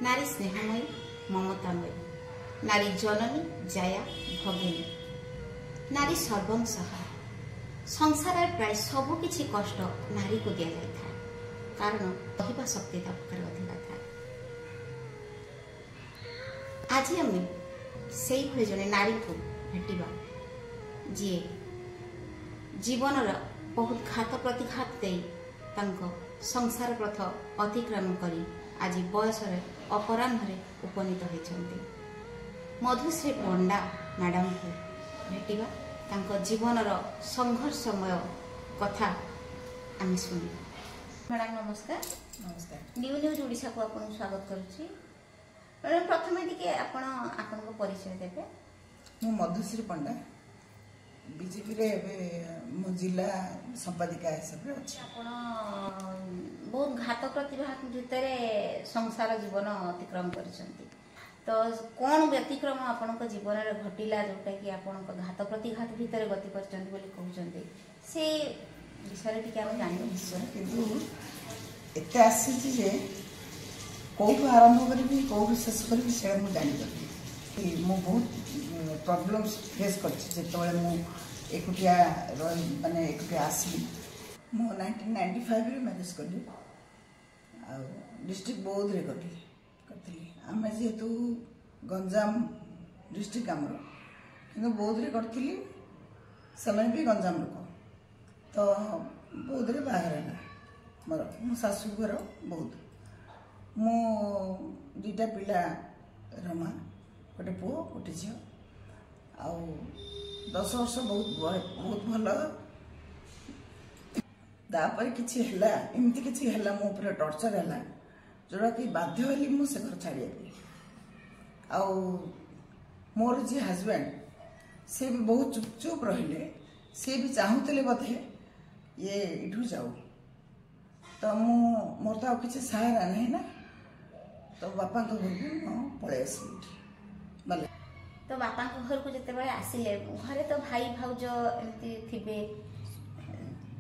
नारी स्नेहमयी ममतामयी, नारी जननी जाया भगिनी, नारी सर्वंसहाय। संसार प्राय सबकि कष्ट नारी को दि जाए कारण कहवा शक्ति अधिका था। आज आम से जड़े नारी को भेटा जी जीवन बहुत घात प्रतिघात दे संसार पथ अतिक्रम करी आज बयस अपराह्न उपनीत होती। मधुश्री पंडा मैडम को भेटा जीवन संघर्षमय कथा आम शुणी। मैडम नमस्कार। नमस्कार। न्यू न्यूज ओडिशा को आपन स्वागत करुच्ची। मैडम प्रथम टिके आपन परिचय देबे। मु मधुश्री पंडा बीजेपी रे मो जिला संपादिका हिसाब रे अछि। आपण बहुत घात प्रतिघात भितर संसार जीवन अतिक्रम करिसंती, तो कौन व्यतिक्रम आपण जीवन में घटिला जोटा कि आपण घात प्रतिघात भितर गति करचंती बोली कहउचंती से विषय टिके हम जानि विषय किंतु एते आसी जे कोठु आरंभ करबी कोठु शेष करबी से हम जानि करबी। मो बहुत प्रॉब्लम्स फेस करछि जेतबेले मो एकुटिया माने एकुटिया आसी। मो 1995 रे मैरिज करली आ डिस्ट्रिक्ट बौद्ध रे करली। आमे जेहेतु गंजाम डिस्ट्रिक्ट आमर कि बौद्ध रे करली, से भी गंजाम लोक, तो बौद्ध रे बाहर है मोर मो शाशु घर बौद्ध। मो दुईटा पिला रमा गोटे पुओ गोटे झील आ 10 वर्ष बहुत भल तापर किसी एमती किसी मो ऊपर टर्चर है जोड़ा कि बाध्य हली मु से घर छाड़िया आ मोर जी हजबैंड से भी बहुत चुप रहिले, सी भी चाहूले बोधे ये इठू जाऊ, तो मोर तो किसी सहारा नहीं ना, तो बापा घर को पलि आसली। तो बापा घर को जिते बड़े आसिले घरे तो भाई भाउज एमती थिबे,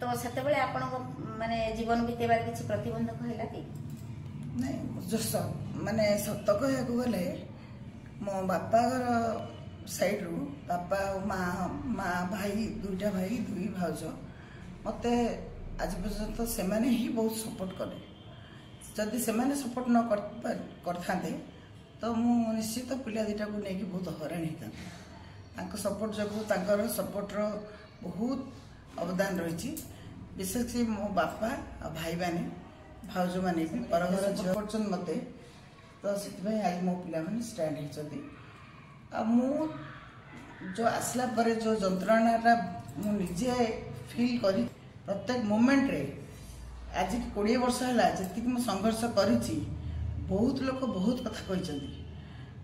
तो सेते बड़े आपण माने जीवन बीतेबार किसी प्रतिबंधक हैला कि नहीं? जो माने सत कहया गले मो बापा घर साइड रू बापा माँ भाई दुईटा भाई दुई भाउज मते आज पर्यंत से माने ही बहुत सपोर्ट करे। जदि से माने सपोर्ट न करथांते तो मु निश्चित पिला दीटा को लेकिन बहुत हरान होता। सपोर्ट जो सपोर्टर बहुत अवदान रही, विशेष मो बापा और भाई माने भाउज माने भी पर घर झील कर मते, तो से आज मो पिला माने स्टैंड होती। मु जो आसला पर जो जंत्रणाटा मु निजे फील करी प्रत्येक मोमेंट रे आज 20 वर्ष है जी संघर्ष करी बहुत लोग बहुत कथा कहते,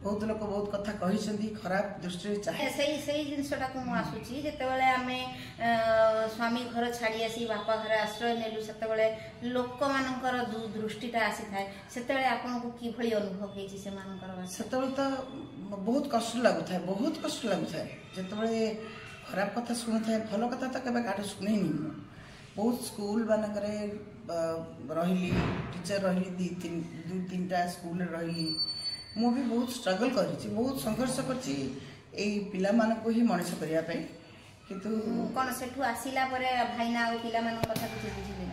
बहुत लोग बहुत कथा कहते खराब दृष्टि चाहे से जिनसटा को आसूची जितेबाला आम स्वामी घर छाड़ी आसी बापा घर आश्रय नेलु से लोक मानकर दृष्टिटा आसी थाए से आपन को किभली अनुभव होइछि से मानकर से तो बहुत कष्ट लगु थाए, बहुत कष्ट लगु थाए जेतेबेले खराब कथा सुनु थाए, भल कथा तो केबे गाठ सुनै नि। बहुत स्कूल मानक रही टीचर रही दु तीनटा स्कूल रही मु भी बहुत स्ट्रगल करी, बहुत संघर्ष करछि एई पिला मानको ही मनुष्य करिया पे। किंतु कोन सेठु आसीला परे भाईना आ पिला मान कथा किछि बुझिले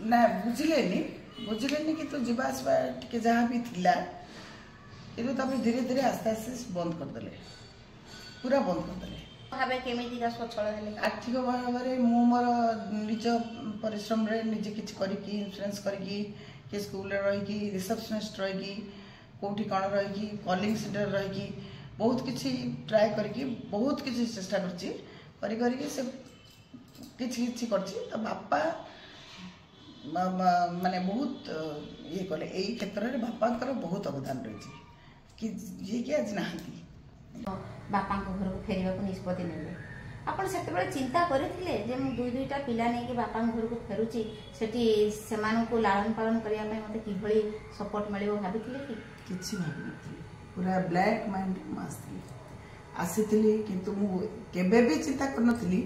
ना बुझिलेनी किंतु जीवा आसबा टिके जहा भी थिला किंतु तबे धीरे धीरे आस्ते आस्ते बंद कर देले, पूरा बंद कर देले। भावे केमिति का स्वच्छल हेले आर्थिक भाव में मु मोर निज परिश्रम रे निजे किछि करिकी इन्शुरेंस करिकी के स्कूल रे रही रिसेप्शनिस्ट रही कोठी कण रही कॉलिंग सेंटर रही बहुत किछि ट्राई करिकी बहुत किछि चेष्टा करछि करी से किछि करछि। तो बापा माने बहुत ये कले एई क्षेत्र रे बापा बहुत अवदान रही कि ये कि आज नाहंती बापा घर को फेरवा को निष्पत्ति नेले। आपण सेते चिंता करथिले जे मु दुईटा पिला नै कि बापा घर को फेरुची सेठी सेमान को लालन पालन करिया में मते किभली सपोर्ट मिलिबो भाबिथिले कि किछि भाबिथिले पूरा ब्लैक माइंड मास्ती आसीथिली किंतु मु केबे भी चिंता करनथिली,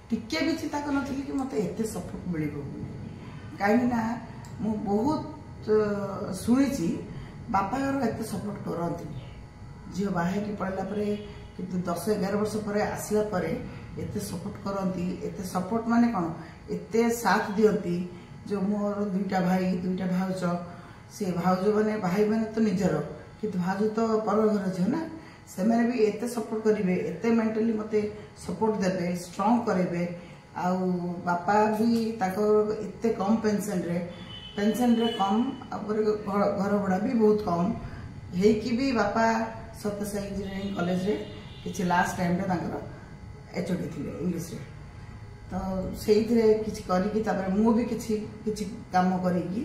टिके भी चिंता करनथिली कि मते एते सपोर्ट मिलिबो काई ना मु बहुत सुनिची बापा घर एत सपोर्ट करती झील बाहर पढ़ला किंतु 10-11 वर्ष पर आसला पर एत सपोर्ट करती एत सपोर्ट माने कौन एत साथ दियंती जो मोर 2टा भाई 2टा भाउज से भाउज मैंने भाई मैंने तो निजर किंतु भाउज तो पर घर झील ना से मैंने भी एत सपोर्ट करेंगे एत मेंटली मते सपोर्ट देवे स्ट्रांग करेंगे आउ बापा भी एत कम पेंशन रे कम घर भड़ा भी बहुत कम हेकी भी बापा सत्यसाई इंजीनियरिंग कॉलेज रे किसी लास्ट टाइम रे एचओडी थिले इंग्लिश रे तो सेइथरे किछि करिकी तापर मु भी किछि काम करिकी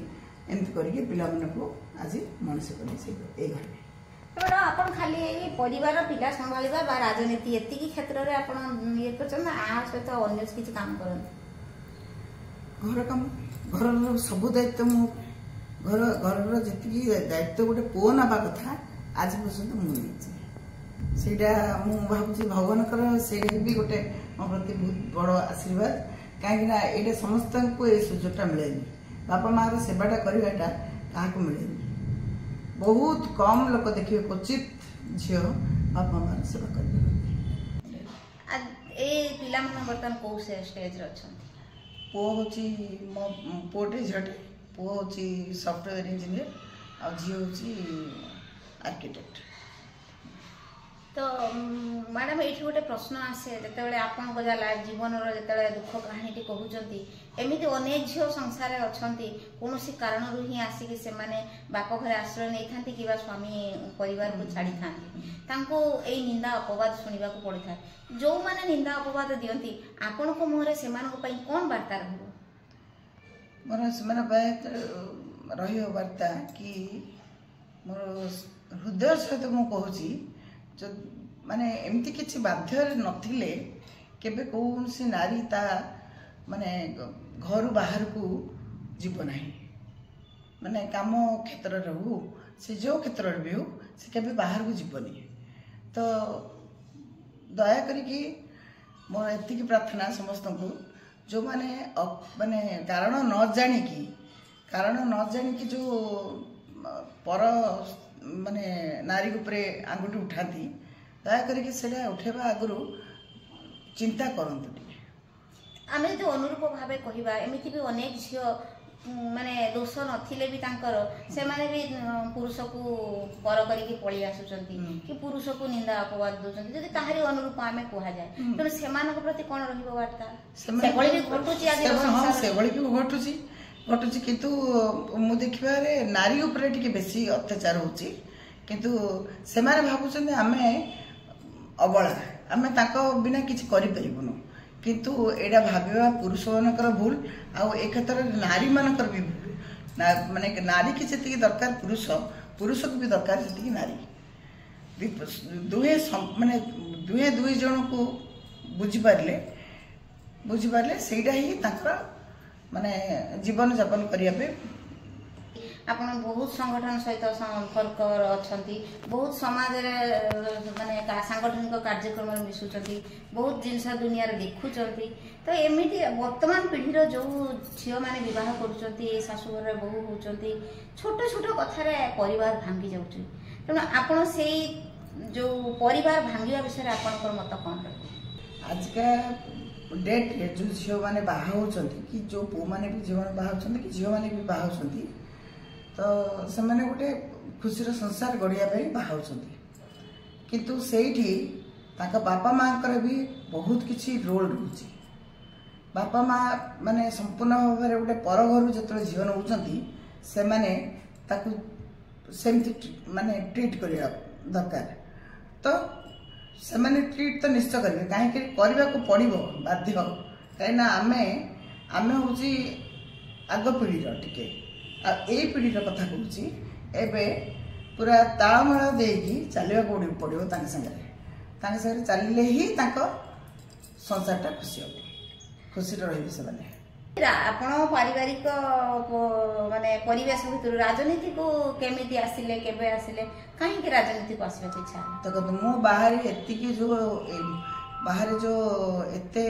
एमती करिकी पिला मन को आज मनुष्य करी से ए घर बड़ा अपन खाली ए परिवार पिला संभालिबा बा राजनीति एतिकी क्षेत्र रे अपन ये करछन आ सहित अन्य किछि काम करन घर काम घर सब दायित्व मु घर जी दायित्व गोटे पुओ नवा कथा आज पर्यंत मुझे भावी भगवान से भी गोटे मो प्रति बहुत बड़ आशीर्वाद कहीं ये समस्त को ये सुजोगटा मिले बापा माँ सेवाटा करवाटा क्या मिले बहुत कम लोग देखिए क्वचित झील बापा माँ सेवा कर बर्तमान कौ स्टेज पुओ हूँ मो पुटे झीटे पुओ हूँ सॉफ्टवेयर इंजीनियर आ झी हूँ आर्किटेक्ट तो मैडम ये गोटे प्रश्न आसे जो आपन जीवन जो दुख कहानी कहते एमती अनेक झील संसार अच्छा कौन कारण ही आसिक से बाप घर आश्रय नहीं था कि स्वामी परिवार को छाड़ी था निंदा अपवाद शुणा पड़ी था जो मैंने निंदा अपवाद दिखती आपण को मुहर से कौन वार्ता मोर वार्ता कि मोर हृदय सहित मुझे जो माने एमती किसी बाध्य नथिले केबे कौन सी नारी ता माने घर बाहर को जीव ना माने काम क्षेत्र हो से जो क्षेत्र भी हो से केबे बाहर को जीवनी तो दया करिकी मोर एतिकी प्रार्थना समस्त को जो माने माने कारण न जानिकी जो पर माने नारी उपरे आंगुठी उठाती दया करके सेटा उठेबा आगु चिंता करंतु आमे जो अनुरूप भावे कहिबा एमिति भी अनेक झियो माने दोष नथिले भी तांकर से माने भी पुरुष को पर करिके पळी आसुचंती कि पुरुष को निंदा अपवाद दोचंती जदि ताहारी अनुरूप आमे कोहा जाय तो सेमानक प्रति कोन रहिबो वार्ता से बळी भी घटुची आदि हां से बळी भी घटुची किंतु मु देखिबारे नारी उपरे टिके बेसी अत्याचार होची किंतु से माने भाबुचंदी आमे अबला आमे ताको बिना किछि करि परिबुनु किंतु एडा भाबिबा पुरुष मानकर भूल आ ए क्षेत्र नारी मानकर भी भूल माने नारी की जति दरकार पुरुष को भी दरकार जति नारी दुहे माने दुहे जन को बुझी पारले सेटा ही ताकर माने जीवन यापन करिया पे आपण बहुत संगठन सहित संपर्क अच्छी बहुत समाज माने सांगठनिक कार्यक्रम में मिसुचंती बहुत जिनस दुनिया रे देखुचंती तो एमिति वर्तमान पीढ़ीर जो झील माने विवाह करुचंती शाशुघर बहु होचंती छोट छोट कथार परिवार भांगी जाउची तेणु आपण से जो परिवार भांगिया विषय आपनकर मत कौन रही आज का डेट जो झील माने बाहा होचंती कि जो पु माने भी झील बाहा होचंती कि झील माने भी बाहा होचंती तो से माने गोटे खुशीर संसार गढ़िया बाहा किंतु सेठी ताका बापा माँ भी बहुत किसी रोल रोचे बापा माँ माने संपूर्ण भाव में गोटे पर घर जो झील नौकरी से माने माने ट्रीट करने दरकार तो से माने ट्रीट तो निश्चय करेंगे कहीं करने को पड़ो बाध्य कहीं आमे हूँ आग पीढ़ीर टिके ए पीढ़ीर कथा कहूँ पूरा तालमेल देकी चलने पड़ो सागर चलिले ही संसारटा खुशी रही से आपण पारिवारिक माने परिवेश भितर राजनीति को केमिति आसिले केबे आसिले कहीं राजनीति को आसबा को इच्छा देखो मु बाहर एतिकी जो बाहर जो एते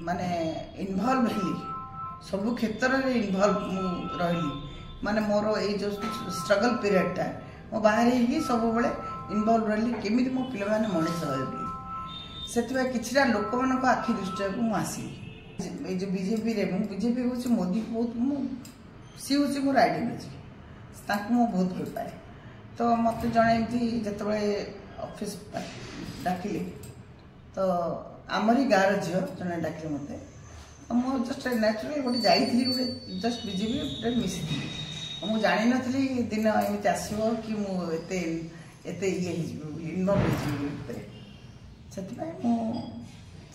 माने इन्वॉल्व हेली सब क्षेत्र में इन्वॉल्व रही माने मोर ये जो स्ट्रगल पीरियडटा मो बाहर ही सब बड़े इनवल्व रही केमी मो पिला मैंने मनीष से किसी लोक मान आखि दृष्टि को मुझे जो बीजेपी रे बीजेपी हूँ मोदी को बहुत सी हूँ मोर आइडियोलोजी मुझे बहुत भल पाए तो मत जड़े एमती जो ऑफिस डाकिले तो आमरी गाँव झील जड़े डाकिले मत मुझे जस्ट नेचुराली गोटे जाइली गोटे जस्ट बीजेपी मिसी मुझे जानी नी दिन एमती आसो कि मुझे ये इनवल्व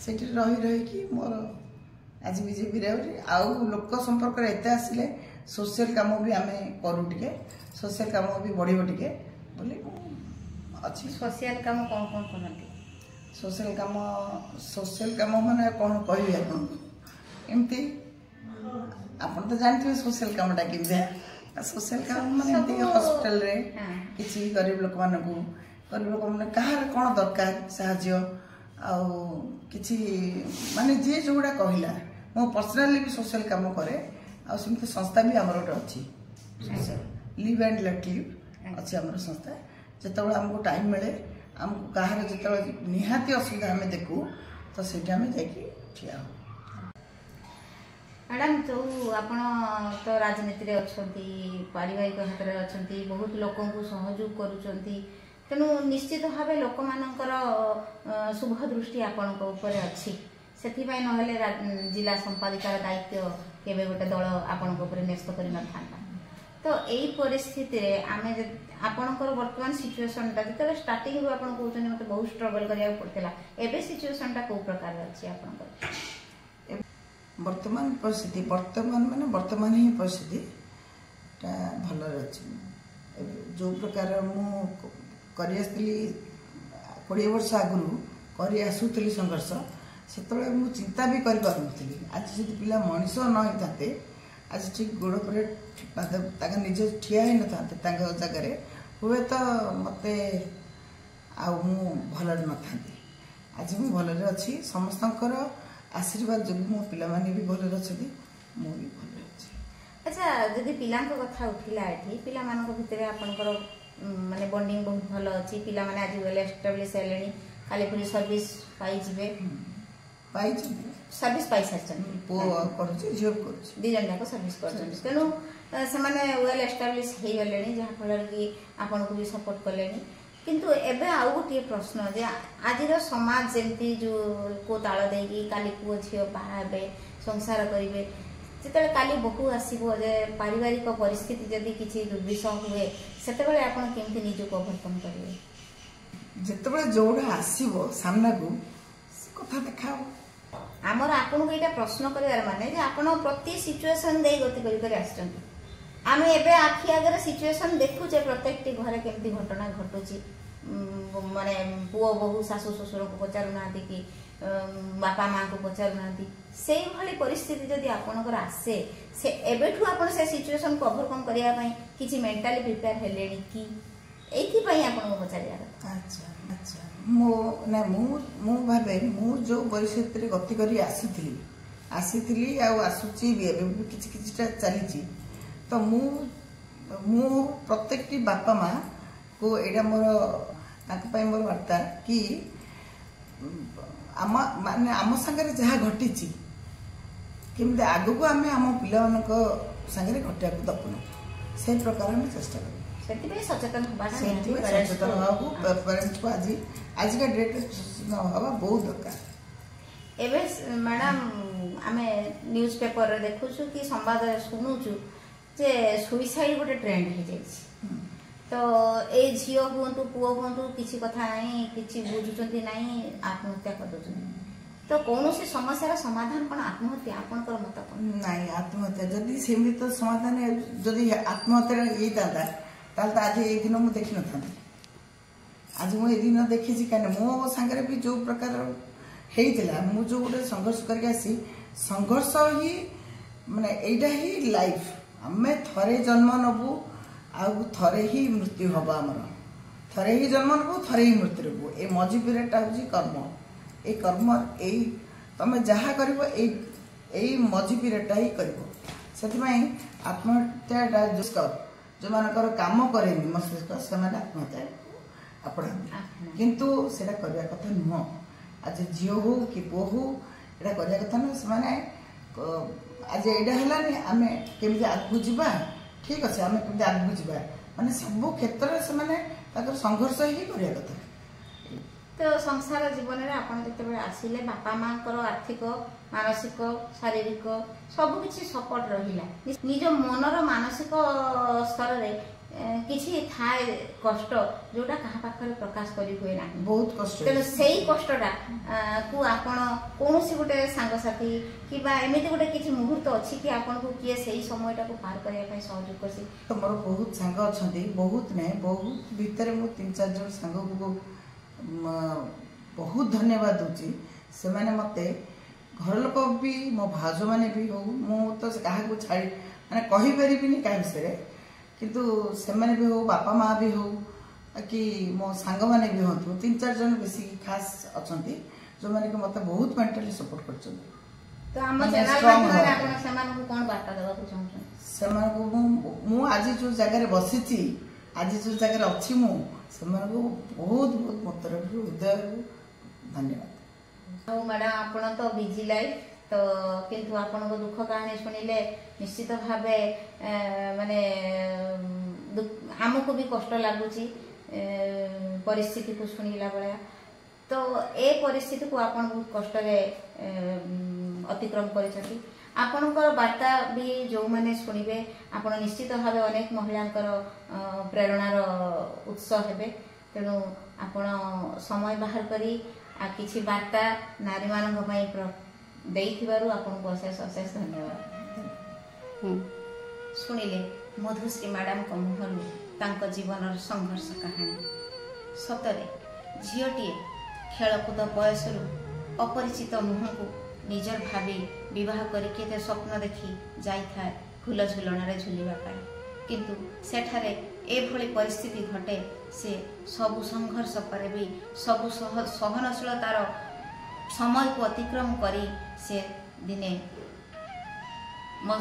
से रही रही मोर आज बीजेपी आउ लोक संपर्क एत आसिले सोशल काम भी आम करूँ टे सोशल काम भी बढ़ टे बोली अच्छी सोशल काम कौन कौन करते सोशल काम माने कौन कह एमती आप तो जानते सोशल कामटा केमती सोशल काम माने हॉस्पिटल रे किसी गरीब लोक मान गरीब लोक मैंने कहार कौन दरकार साहाଯ୍य किसी माने जी जोड़ा कहला मो पर्सनाली भी सोशल काम करे आमती संस्था भी आमर गोटे अच्छी लिव एंड लेट लिव अच्छी आम संस्था जो आमको टाइम मिले आमको कहार जो निहाती असुविधा आम देखू तो से आम ठिया हो मैडम जो आपण तो राजनीति अच्छा पारिवारिक हाथ में अच्छा बहुत लोक सहयोग करुँच तेणु निश्चित भाव लोक मानकर शुभ दृष्टि आपण अच्छी से जिला संपादिकार दायित्व केवे गोटे दल आपण न्यस्त कर तो यही परिस्थिति रे आमे आपणकर वर्तमान सिचुएशन जो स्टार्टिंग रू आपण कहते मत बहुत स्ट्रगल करिया पड़ता एबे सिचुएशन टा को प्रकार अच्छी आपणकर वर्तमान परिस्थिति वर्तमान ही परिस्थिति भल अच्छी जो प्रकार मुझे 20 वर्ष आगु कर संघर्ष से चिंता भी करी आज जी पिला मनीष न होते आज ठीक गोड़ पर निज ठिया ही न था जगह हुए तो मत भल न था आज मुझे भल अच्छी समस्त आशीर्वाद जो मो पिला माने भी भल अच्छे मु भी भल अच्छी अच्छा जदि पिला कथा उठिला एठी पिला मानक भितर आपनकर माने बॉन्डिंग बहुत भल अच्छी पिला माने आज वेल एस्टाब्लिश हेलेनी खाली पूरी सर्विस पाई जिवे सर्विस पाई साचन पो करूची जॉब करूची दी जन को सर्विस करछन तेनु से माने वेल एस्टाब्लिश हे गेलेनी जहा फल कि आपन को भी सपोर्ट करलेनी किंतु एबे आउ गोटे प्रश्न जे आज समाज जमती जो को ताल देगी काली पुओ झील बाहा हे संसार करेंगे जिते काली बहु आसो जे पारिवारिक परिस्थिति जदि किसी दुर्विषह हुए से केमती निजक ओवरकम करेंगे जिते जोड़ा आसो सामना को कथा देखा आमर आपन को ये प्रश्न कर माने आपन प्रति सिचुएसन दे गति कर आम एबे आखि आगे सिचुएसन देखुचे प्रत्येक घरे केमती घटना घटुची माने पुओ बहु सासु ससुर को पचारू ना कि बापा माँ को पचारू ना से भाई परिस्थिति जदि आपनकर आसे से एबेठू आपन से सिचुएसन को ओवरकम करिया पई किछि मेंटली प्रिपेयर हेलेनी कि एथि पई आपन को पचारिया अच्छा अच्छा मो भाबे मु जो परिस्थिति रे गति करी आसीथली आसुची भी एबे किछि चली तो मु प्रत्येक बापा माँ को एटा मोर वार्ता कि माने आम संगे जहाँ घटी केमती आग को आम आम पिला संगे घटिया दपुना से प्रकार आम चेष्टा कर सचेतन पेरेंट्स को आज का डेट सचेतन हवा बहुत दरकार एवं मैडम आम न्यूज पेपर देखु कि संवाद शुणुचु जे सुइसाइड गोटे ट्रेंड हो जाए तो ए झील हूँ पुओ हूँ किसी कथा नहीं किसी बुझुंट ना आत्महत्या कर तो कौन सी समस्या समाधान कौन आत्महत्या आपंकर मत कौन नहीं आत्महत्या जदि सेमि तो समाधान जदि आत्महत्या ये तो आज ये दिन मुझे देखी न आज मुझे दिन देखी कहीं मो सांगे भी जो प्रकार होता मुझे जो गोटे संघर्ष करके आसी संघर्ष ही माने एटा ही लाइफ आम थरे जन्म नबू आउ थरे ही मृत्यु हम आमर थरे ही जन्म नबू थरे ही मृत्यु नबू ए मझी पीरियडटा हूँ कर्म ए कर्म तुम जहाँ कर मझी पीरियडटा ही कर ସେଥିପାଇଁ ଆତ୍ମହତ୍ୟାଟା ଯେଉଁମାନଙ୍କର କାମ କରେନି ମସ୍ତିଷ୍କ ସେମାନେ ଆତ୍ମହତ୍ୟାକୁ ଆପଣନ୍ତି କିନ୍ତୁ ସେଇଟା କରିବା କଥା ନୁହଁ। ଆଜି ଝିଅ ହଉ କି ପୁଅ ହଉ ଏଇଟା କରିବା କଥା ନୁହଁ। ସେମାନେ ଆଜି ଏଇଟା ହେଲାନି ଆମେ କେମିତି ଆଗକୁ ଯିବା, ଠିକ୍ ଅଛି ଆମେ କେମିତି ଆଗକୁ ଯିବା, ମାନେ ସବୁ କ୍ଷେତ୍ରରେ ସେମାନେ ତାଙ୍କର ସଂଘର୍ଷ ହିଁ କରିବା କଥା। ତ ସଂସାର ଜୀବନରେ ଆପଣ ଯେତେବେଳେ ଆସିଲେ ବାପା ମାଙ୍କର ଆର୍ଥିକ, ମାନସିକ, ଶାରୀରିକ ସବୁକିଛି ସପୋର୍ଟ ରହିଲା। ନିଜ ମନର ମାନସିକ ସ୍ତରରେ କିଛି ଥାଏ କଷ୍ଟ ଯୋଉଟା କାହା ପାଖରେ ପ୍ରକାଶ କରି ହୁଏ ନାହିଁ, ବହୁତ କଷ୍ଟ। ତେଣୁ ସେଇ କଷ୍ଟଟା କୁ ଆପଣ କୌଣସି ଗୋଟେ ସାଙ୍ଗସାଥୀ କିମ୍ବା ଏମିତି ଗୋଟେ କିଛି ମୁହୂର୍ତ୍ତ ଅଛି କି ଆପଣଙ୍କୁ କିଏ ସେଇ ସମୟଟାକୁ ପାର କରିବା ପାଇଁ ସହଯୋଗ କରିଛି? ତ ମୋର ବହୁତ ସାଙ୍ଗ ଅଛନ୍ତି, ବହୁତ ନାହିଁ ବହୁତ ଭିତରେ ମୁଁ 3-4 ଜଣ ସାଙ୍ଗକୁ ବହୁତ ଧନ୍ୟବାଦ ଦେଉଛି। ସେମାନେ ମୋତେ ଘର ଲୋକ ବି ମୋ ଭାଉଜମାନେ ବି ହଉ, ମୁଁ ତ କାହାକୁ ଛାଡ଼ି ମାନେ କହିପାରିବିନି କାହା ବିଷୟରେ, କିନ୍ତୁ ସେମାନେ ବି ହଉ, ବାପା ମା ବି ହଉ କି ମୋ ସାଙ୍ଗମାନେ ବି ହୁଅନ୍ତୁ, 3-4 ଜଣ ବେଶୀ ଖାସ୍ ଅଛନ୍ତି ଯେଉଁମାନେ କି ମୋତେ ବହୁତ ମେଣ୍ଟାଲି ସପୋର୍ଟ କରିଛନ୍ତି। ତ ଆମ ଚ୍ୟାନେଲ ମାଧ୍ୟମରେ ଆପଣ ସେମାନଙ୍କୁ କ'ଣ ବାର୍ତ୍ତା ଦେବାକୁ ଚାହୁଁଛନ୍ତି? ସେମାନଙ୍କୁ ମୁଁ ଆଜି ଯେଉଁ ଜାଗାରେ ବସିଛି, ଆଜି ଯେଉଁ ଜାଗାରେ ଅଛି ମୁଁ ସେମାନଙ୍କୁ ବହୁତ ବହୁତ ମୋ ତରଫରୁ ହୃଦୟରୁ ଧନ୍ୟବାଦ। ଆଉ ମ୍ୟାଡ଼ାମ ଆପଣ ତ ବିଜି ଲାଇଫ୍, ତ କିନ୍ତୁ ଆପଣଙ୍କ ଦୁଃଖ କାହାଣୀ ଶୁଣିଲେ ନିଶ୍ଚିତ ଭାବେ ମାନେ ଆମକୁ ବି କଷ୍ଟ ଲାଗୁଛି ପରିସ୍ଥିତିକୁ ଶୁଣିଲା ଭଳିଆ। ତ ଏ ପରିସ୍ଥିତିକୁ ଆପଣ ବହୁତ କଷ୍ଟରେ ଅତିକ୍ରମ କରିଛନ୍ତି। ଆପଣଙ୍କର ବାର୍ତ୍ତା ବି ଯେଉଁମାନେ ଶୁଣିବେ ଆପଣ ନିଶ୍ଚିତ ଭାବେ ଅନେକ ମହିଳାଙ୍କର ପ୍ରେରଣାର ଉତ୍ସ ହେବେ। ତେଣୁ ଆପଣ ସମୟ ବାହାର କରି କିଛି ବାର୍ତ୍ତା ନାରୀମାନଙ୍କ ପାଇଁ ଦେଇଥିବାରୁ ଆପଣଙ୍କୁ ଅଶେଷ ଅଶେଷ ଧନ୍ୟବାଦ। ଶୁଣିଲେ ମଧୁଶ୍ରୀ ମ୍ୟାଡ଼ାମଙ୍କ ମୁହଁରୁ ତାଙ୍କ ଜୀବନର ସଂଘର୍ଷ କାହାଣୀ। ସତରେ ଝିଅଟିଏ ଖେଳକୁଦ ବୟସରୁ ଅପରିଚିତ ମୁହଁକୁ ନିଜର ଭାବି ବିବାହ କରି କେତେ ସ୍ୱପ୍ନ ଦେଖି ଯାଇଥାଏ ଫୁଲ ଝୁଲଣାରେ ଝୁଲିବା ପାଇଁ, କିନ୍ତୁ ସେଠାରେ ଏଭଳି ପରିସ୍ଥିତି ଘଟେ। ସେ ସବୁ ସଂଘର୍ଷ ପରେ ବି ସବୁ ସହନଶୀଳତାର ସମୟକୁ ଅତିକ୍ରମ କରି ସେ ଦିନେ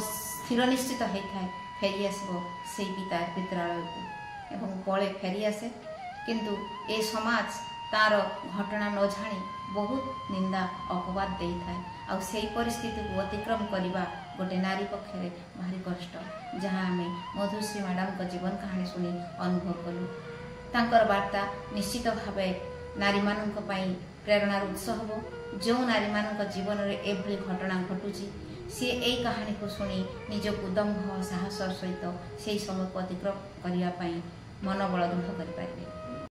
ସ୍ଥିର ନିଶ୍ଚିତ ହୋଇଥାଏ ଫେରିଆସିବ ସେଇ ପିତ୍ରାଳୟକୁ ଏବଂ ପଳେ ଫେରିଆସେ। କିନ୍ତୁ ଏ ସମାଜ ତାର ଘଟଣା ନ ଜାଣି ବହୁତ ନିନ୍ଦା ଅପବାଦ ଦେଇଥାଏ। ଆଉ ସେଇ ପରିସ୍ଥିତିକୁ ଅତିକ୍ରମ କରିବା ଗୋଟେ ନାରୀ ପକ୍ଷରେ ଭାରି କଷ୍ଟ, ଯାହା ଆମେ ମଧୁଶ୍ରୀ ମ୍ୟାଡ଼ାମଙ୍କ ଜୀବନ କାହାଣୀ ଶୁଣି ଅନୁଭବ କଲୁ। ତାଙ୍କର ବାର୍ତ୍ତା ନିଶ୍ଚିତ ଭାବେ ନାରୀମାନଙ୍କ ପାଇଁ ପ୍ରେରଣାର ଉତ୍ସ ହେବ। ଯେଉଁ ନାରୀମାନଙ୍କ ଜୀବନରେ ଏଭଳି ଘଟଣା ଘଟୁଛି ସିଏ ଏଇ କାହାଣୀକୁ ଶୁଣି ନିଜକୁ ଦମ୍ଭ ସାହସ ସହିତ ସେହି ସମୟକୁ ଅତିକ୍ରମ କରିବା ପାଇଁ ମନୋବଳ ଦୃଢ଼ କରିପାରିବେ।